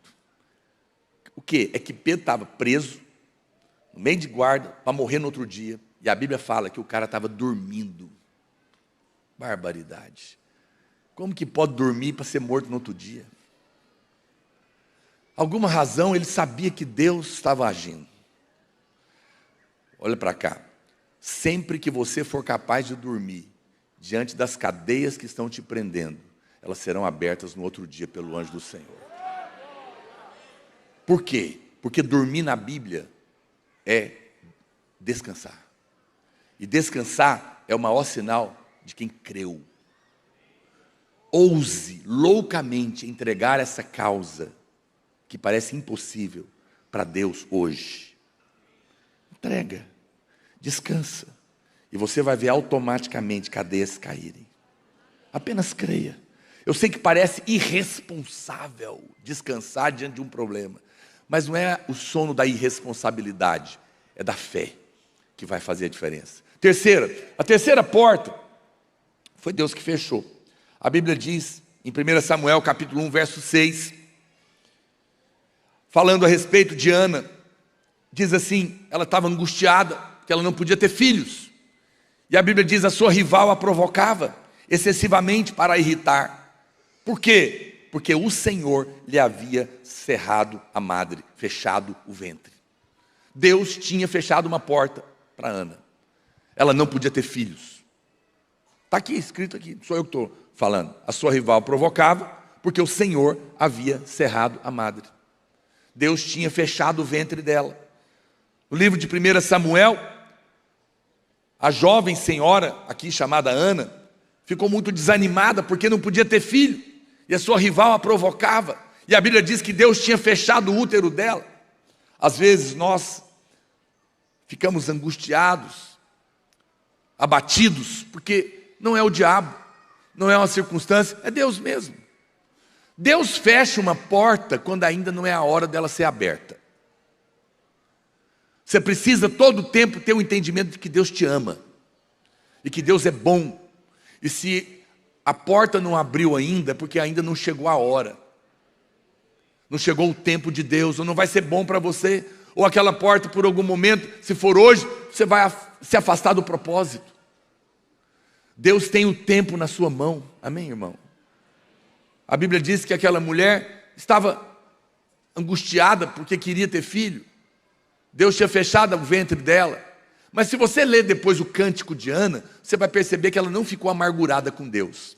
O que? É que Pedro estava preso, no meio de guarda, para morrer no outro dia, e a Bíblia fala que o cara estava dormindo. Barbaridade. Como que pode dormir para ser morto no outro dia? Alguma razão, ele sabia que Deus estava agindo. Olha para cá. Sempre que você for capaz de dormir diante das cadeias que estão te prendendo, elas serão abertas no outro dia pelo anjo do Senhor. Por quê? Porque dormir na Bíblia é descansar. E descansar é o maior sinal de quem creu. Ouse loucamente entregar essa causa que parece impossível para Deus hoje. Entrega, descansa, e você vai ver automaticamente cadeias caírem. Apenas creia. Eu sei que parece irresponsável descansar diante de um problema, mas não é o sono da irresponsabilidade, é da fé que vai fazer a diferença. A terceira porta foi Deus que fechou. A Bíblia diz, em 1 Samuel capítulo 1, verso 6, falando a respeito de Ana, diz assim, ela estava angustiada, que ela não podia ter filhos. E a Bíblia diz, a sua rival a provocava excessivamente para a irritar. Por quê? Porque o Senhor lhe havia cerrado a madre, fechado o ventre. Deus tinha fechado uma porta para Ana. Ela não podia ter filhos. Está aqui, escrito aqui, sou eu que estou falando. A sua rival provocava, porque o Senhor havia cerrado a madre. Deus tinha fechado o ventre dela. No livro de 1 Samuel, a jovem senhora, aqui chamada Ana, ficou muito desanimada porque não podia ter filho. E a sua rival a provocava. E a Bíblia diz que Deus tinha fechado o útero dela. Às vezes nós ficamos angustiados, abatidos, porque não é o diabo, não é uma circunstância, é Deus mesmo. Deus fecha uma porta quando ainda não é a hora dela ser aberta. Você precisa todo o tempo ter o entendimento de que Deus te ama, e que Deus é bom. E se a porta não abriu ainda, é porque ainda não chegou a hora. Não chegou o tempo de Deus, ou não vai ser bom para você. Ou aquela porta, por algum momento, se for hoje, você vai se afastar do propósito. Deus tem o tempo na sua mão. Amém, irmão? A Bíblia diz que aquela mulher estava angustiada porque queria ter filho. Deus tinha fechado o ventre dela. Mas se você ler depois o cântico de Ana, você vai perceber que ela não ficou amargurada com Deus.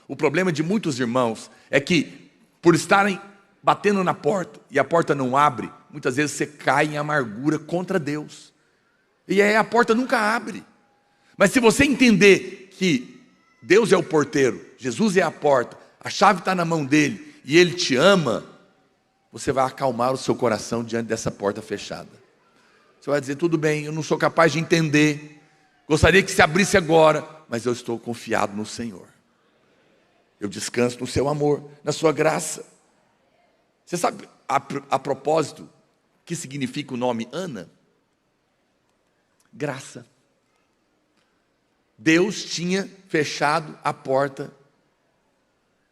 O problema de muitos irmãos é que, por estarem batendo na porta e a porta não abre, muitas vezes você cai em amargura contra Deus. E aí a porta nunca abre. Mas se você entender que Deus é o porteiro, Jesus é a porta, a chave está na mão dele e ele te ama, você vai acalmar o seu coração diante dessa porta fechada. Você vai dizer, tudo bem, eu não sou capaz de entender, gostaria que se abrisse agora, mas eu estou confiado no Senhor. Eu descanso no seu amor, na sua graça. Você sabe, a propósito, o que significa o nome Ana? Graça. Deus tinha fechado a porta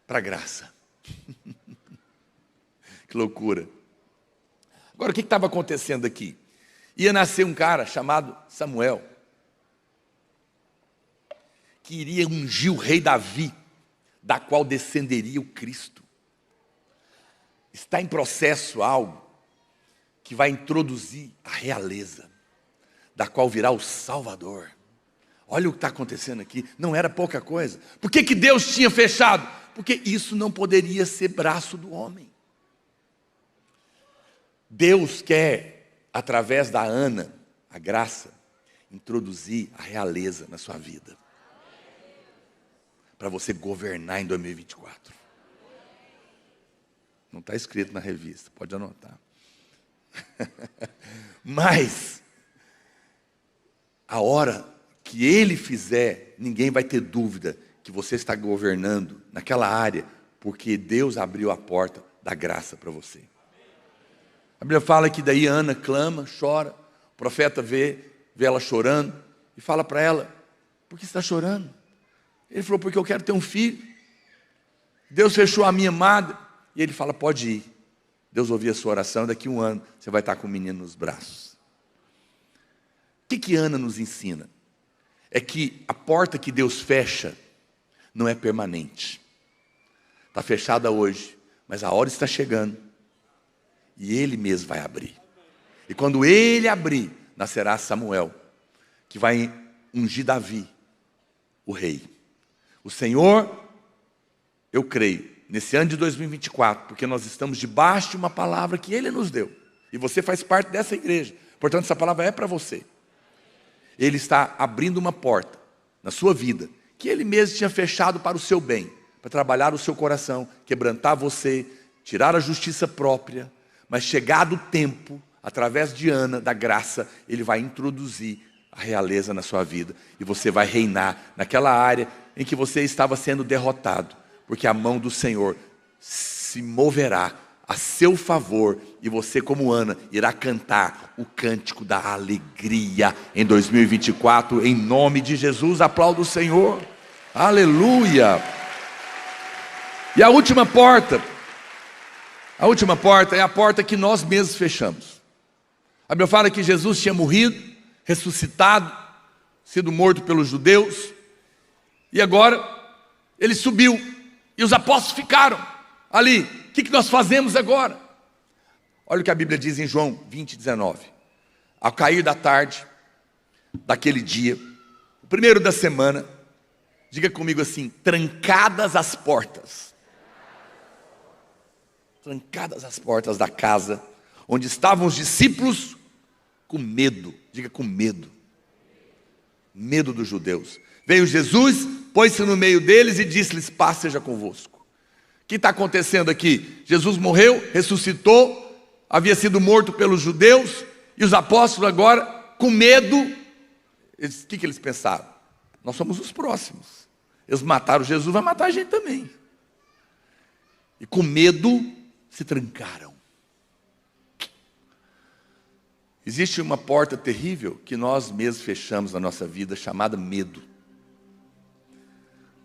para a graça. Que loucura. Agora, o que estava acontecendo aqui? Ia nascer um cara chamado Samuel, que iria ungir o rei Davi, da qual descenderia o Cristo. Está em processo algo que vai introduzir a realeza, da qual virá o Salvador. Olha o que está acontecendo aqui, não era pouca coisa. Por que Deus tinha fechado? Porque isso não poderia ser braço do homem. Deus quer, através da Ana, a graça, introduzir a realeza na sua vida. Para você governar em 2024. Não está escrito na revista, pode anotar. Mas a hora que Ele fizer, ninguém vai ter dúvida que você está governando naquela área, porque Deus abriu a porta da graça para você. A Bíblia fala que daí Ana clama, chora, o profeta vê ela chorando e fala para ela: por que você está chorando? Ele falou: porque eu quero ter um filho. Deus fechou a minha madre. E ele fala: pode ir. Deus ouviu a sua oração, daqui a 1 ano você vai estar com o menino nos braços. O que Ana nos ensina? É que a porta que Deus fecha não é permanente. Está fechada hoje, mas a hora está chegando e Ele mesmo vai abrir. E quando Ele abrir, nascerá Samuel, que vai ungir Davi, o rei. O Senhor, eu creio, nesse ano de 2024, porque nós estamos debaixo de uma palavra que Ele nos deu, e você faz parte dessa igreja, portanto essa palavra é para você. Ele está abrindo uma porta na sua vida, que Ele mesmo tinha fechado para o seu bem, para trabalhar o seu coração, quebrantar você, tirar a justiça própria, mas chegado o tempo, através de Ana, da graça, Ele vai introduzir a realeza na sua vida, e você vai reinar naquela área em que você estava sendo derrotado, porque a mão do Senhor se moverá a seu favor, e você, como Ana, irá cantar o cântico da alegria em 2024, em nome de Jesus. Aplauda o Senhor, aleluia. E a última porta é a porta que nós mesmos fechamos. A Bíblia fala que Jesus tinha morrido, ressuscitado, sido morto pelos judeus, e agora Ele subiu, e os apóstolos ficaram ali. O que nós fazemos agora? Olha o que a Bíblia diz em João 20:19. Ao cair da tarde, daquele dia, o primeiro da semana, diga comigo assim: trancadas as portas. Trancadas as portas da casa, onde estavam os discípulos, com medo, diga com medo. Medo dos judeus. Veio Jesus, pôs-se no meio deles e disse-lhes: paz seja convosco. O que está acontecendo aqui? Jesus morreu, ressuscitou, havia sido morto pelos judeus, e os apóstolos agora, com medo, o que eles pensaram? Nós somos os próximos. Eles mataram Jesus, vai matar a gente também. E com medo, se trancaram. Existe uma porta terrível que nós mesmos fechamos na nossa vida, chamada medo.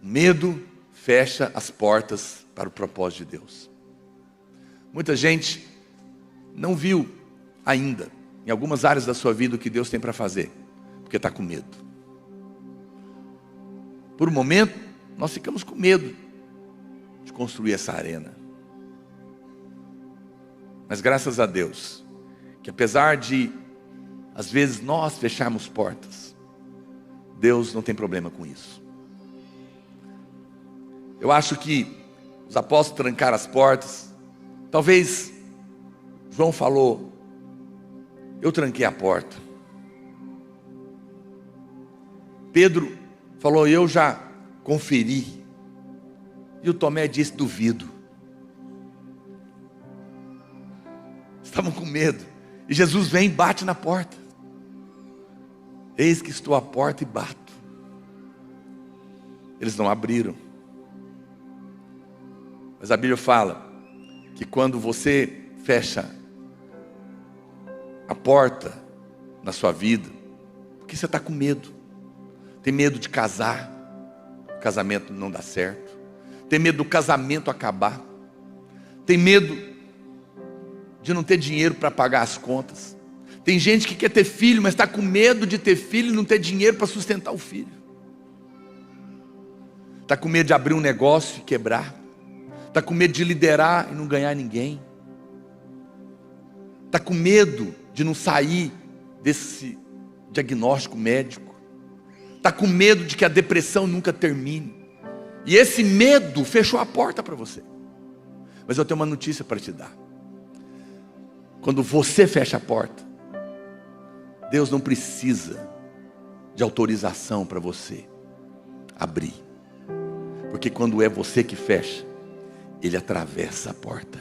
Medo fecha as portas para o propósito de Deus. Muita gente não viu ainda, em algumas áreas da sua vida, o que Deus tem para fazer, porque está com medo. Por um momento, nós ficamos com medo de construir essa arena. Mas graças a Deus, que apesar de, às vezes, nós fecharmos portas, Deus não tem problema com isso. Eu acho que os apóstolos trancaram as portas. Talvez João falou: eu tranquei a porta. Pedro falou: eu já conferi. E o Tomé disse: duvido. Estavam com medo. E Jesus vem e bate na porta. Eis que estou à porta e bato. Eles não abriram. Mas a Bíblia fala que quando você fecha a porta na sua vida, porque você está com medo. Tem medo de casar, o casamento não dá certo. Tem medo do casamento acabar. Tem medo de não ter dinheiro para pagar as contas. Tem gente que quer ter filho, mas está com medo de ter filho e não ter dinheiro para sustentar o filho. Está com medo de abrir um negócio e quebrar. Está com medo de liderar e não ganhar ninguém. Está com medo de não sair desse diagnóstico médico. Está com medo de que a depressão nunca termine. E esse medo fechou a porta para você. Mas eu tenho uma notícia para te dar. Quando você fecha a porta, Deus não precisa de autorização para você abrir. Porque quando é você que fecha, Ele atravessa a porta.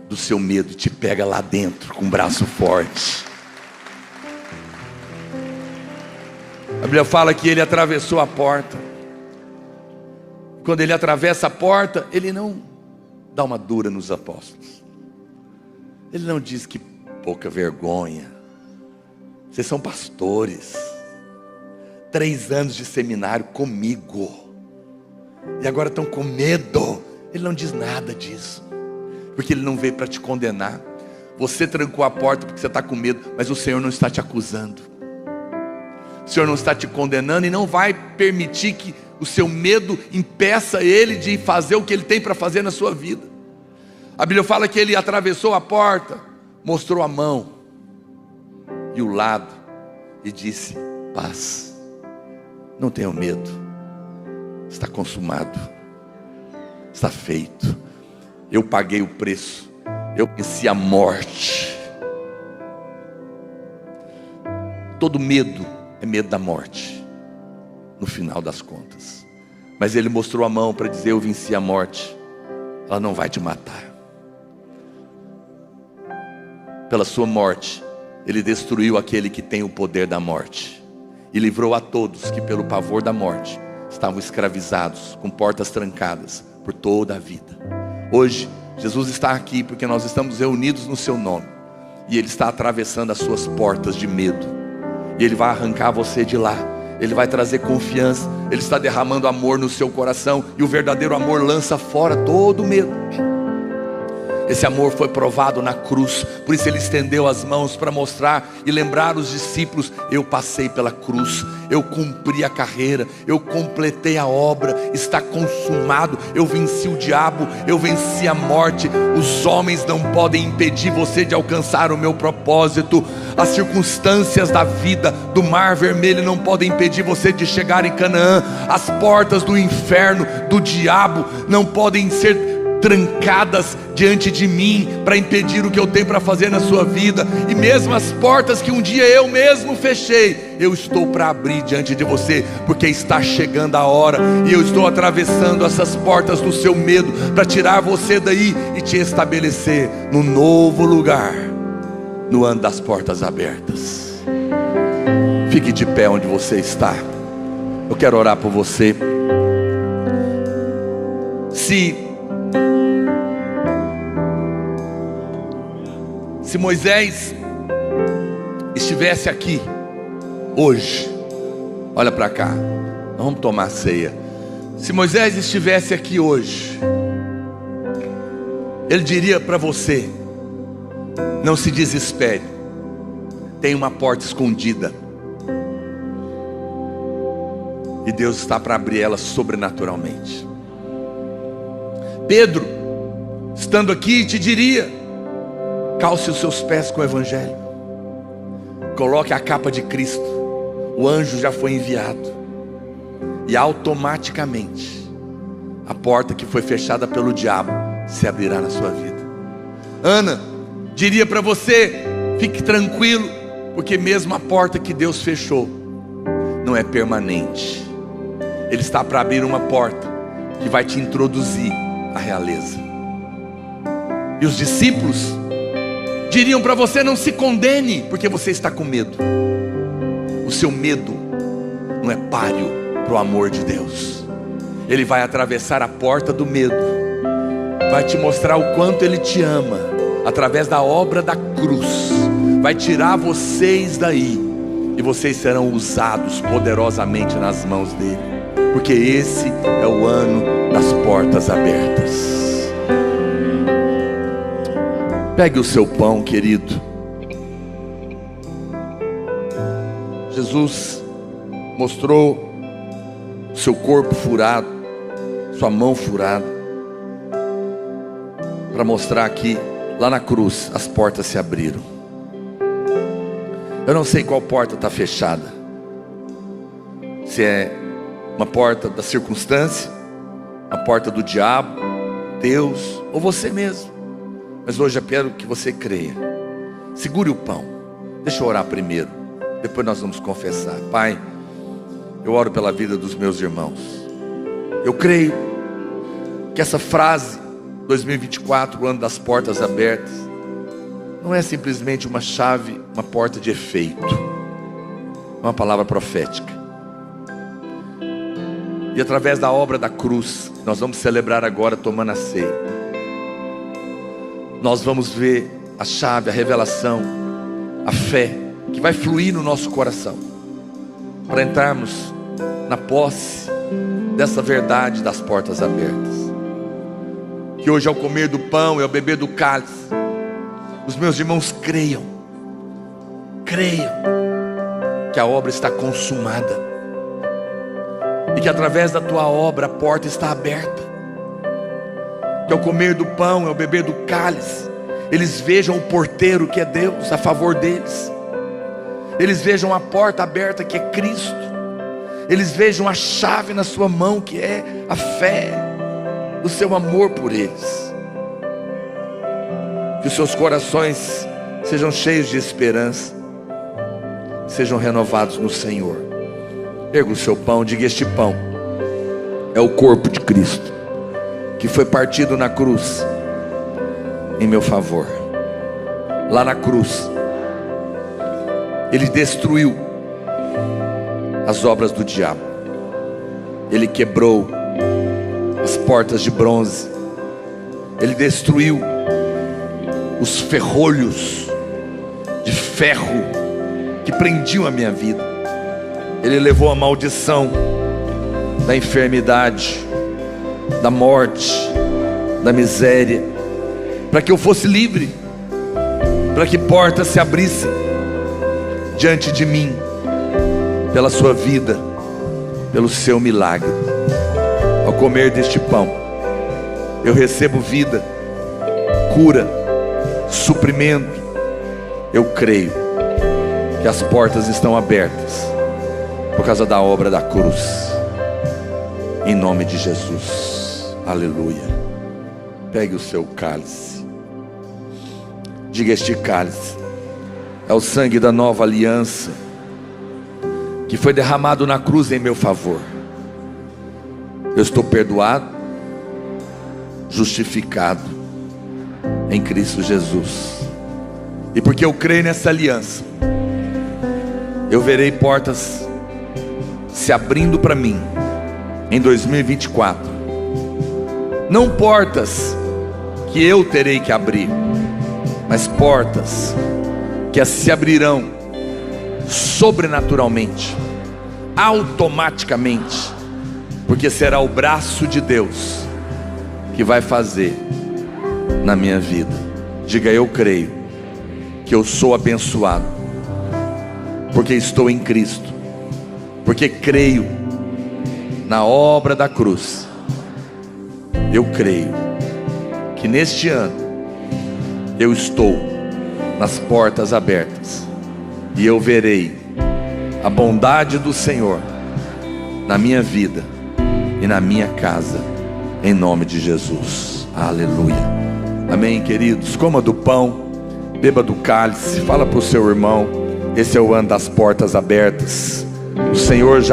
do seu medo e te pega lá dentro com um braço forte. A Bíblia fala que ele atravessou a porta. Quando ele atravessa a porta, ele não dá uma dura nos apóstolos. Ele não diz que pouca vergonha, vocês são pastores, 3 anos de seminário comigo, e agora estão com medo. Ele não diz nada disso, porque ele não veio para te condenar. Você trancou a porta porque você está com medo, mas o Senhor não está te acusando, o Senhor não está te condenando, e não vai permitir que o seu medo impeça ele de fazer o que ele tem para fazer na sua vida. A Bíblia fala que ele atravessou a porta, mostrou a mão e o lado e disse: paz, não tenham medo, está consumado, está feito, eu paguei o preço, eu venci a morte. Todo medo é medo da morte, no final das contas. Mas ele mostrou a mão para dizer: eu venci a morte, ela não vai te matar. Pela sua morte, ele destruiu aquele que tem o poder da morte, e livrou a todos que pelo pavor da morte estavam escravizados, com portas trancadas por toda a vida. Hoje, Jesus está aqui porque nós estamos reunidos no seu nome, e Ele está atravessando as suas portas de medo, e Ele vai arrancar você de lá. Ele vai trazer confiança, Ele está derramando amor no seu coração, e o verdadeiro amor lança fora todo o medo. Esse amor foi provado na cruz, por isso Ele estendeu as mãos para mostrar e lembrar os discípulos: eu passei pela cruz, eu cumpri a carreira, eu completei a obra, está consumado, eu venci o diabo, eu venci a morte. Os homens não podem impedir você de alcançar o meu propósito. As circunstâncias da vida, do mar vermelho, não podem impedir você de chegar em Canaã. As portas do inferno, do diabo, não podem ser trancadas diante de mim para impedir o que eu tenho para fazer na sua vida. E mesmo as portas que um dia eu mesmo fechei, eu estou para abrir diante de você, porque está chegando a hora, e eu estou atravessando essas portas do seu medo para tirar você daí e te estabelecer no novo lugar, no ano das portas abertas. Fique de pé onde você está. Eu quero orar por você. Se Moisés estivesse aqui hoje, olha para cá, nós vamos tomar ceia. Se Moisés estivesse aqui hoje, ele diria para você: não se desespere, tem uma porta escondida, e Deus está para abrir ela sobrenaturalmente. Pedro, estando aqui, te diria: calce os seus pés com o Evangelho, coloque a capa de Cristo, o anjo já foi enviado, e automaticamente a porta que foi fechada pelo diabo se abrirá na sua vida. Ana diria para você: fique tranquilo, porque mesmo a porta que Deus fechou não é permanente. Ele está para abrir uma porta que vai te introduzir à realeza. E os discípulos diriam para você: não se condene, porque você está com medo. O seu medo não é páreo para o amor de Deus. Ele vai atravessar a porta do medo, vai te mostrar o quanto Ele te ama, através da obra da cruz, vai tirar vocês daí, e vocês serão usados poderosamente nas mãos dEle, porque esse é o ano das portas abertas. Pegue o seu pão, querido. Jesus mostrou seu corpo furado, sua mão furada, para mostrar que lá na cruz as portas se abriram. Eu não sei qual porta está fechada, se é uma porta da circunstância, a porta do diabo, Deus ou você mesmo. Mas hoje eu quero que você creia. Segure o pão. Deixa eu orar primeiro, depois nós vamos confessar. Pai, eu oro pela vida dos meus irmãos. Eu creio que essa frase 2024, o ano das portas abertas, não é simplesmente uma chave, uma porta de efeito, é uma palavra profética. E através da obra da cruz, nós vamos celebrar agora tomando a ceia. Nós vamos ver a chave, a revelação, a fé que vai fluir no nosso coração, para entrarmos na posse dessa verdade das portas abertas. Que hoje, ao comer do pão e ao beber do cálice, os meus irmãos creiam que a obra está consumada, e que através da tua obra a porta está aberta. Que ao comer do pão e ao beber do cálice, eles vejam o porteiro que é Deus a favor deles, eles vejam a porta aberta que é Cristo, eles vejam a chave na sua mão que é a fé, o seu amor por eles. Que os seus corações sejam cheios de esperança, sejam renovados no Senhor. Erga o seu pão, diga: este pão é o corpo de Cristo, que foi partido na cruz em meu favor. Lá na cruz, Ele destruiu as obras do diabo, Ele quebrou as portas de bronze, Ele destruiu os ferrolhos de ferro que prendiam a minha vida. Ele levou a maldição da enfermidade, da morte, da miséria, para que eu fosse livre, para que portas se abrissem diante de mim, pela sua vida, pelo seu milagre. Ao comer deste pão, eu recebo vida, cura, suprimento. Eu creio que as portas estão abertas por causa da obra da cruz, em nome de Jesus. Aleluia. Pegue o seu cálice, diga: este cálice é o sangue da nova aliança, que foi derramado na cruz em meu favor. Eu estou perdoado, justificado em Cristo Jesus. E porque eu creio nessa aliança, eu verei portas se abrindo para mim em 2024. Não portas que eu terei que abrir, mas portas que se abrirão sobrenaturalmente, automaticamente, porque será o braço de Deus que vai fazer na minha vida. Diga: eu creio que eu sou abençoado, porque estou em Cristo, porque creio na obra da cruz. Eu creio que neste ano eu estou nas portas abertas, e eu verei a bondade do Senhor na minha vida e na minha casa, em nome de Jesus. Aleluia. Amém, queridos. Coma do pão, beba do cálice, fala para o seu irmão: esse é o ano das portas abertas. O Senhor já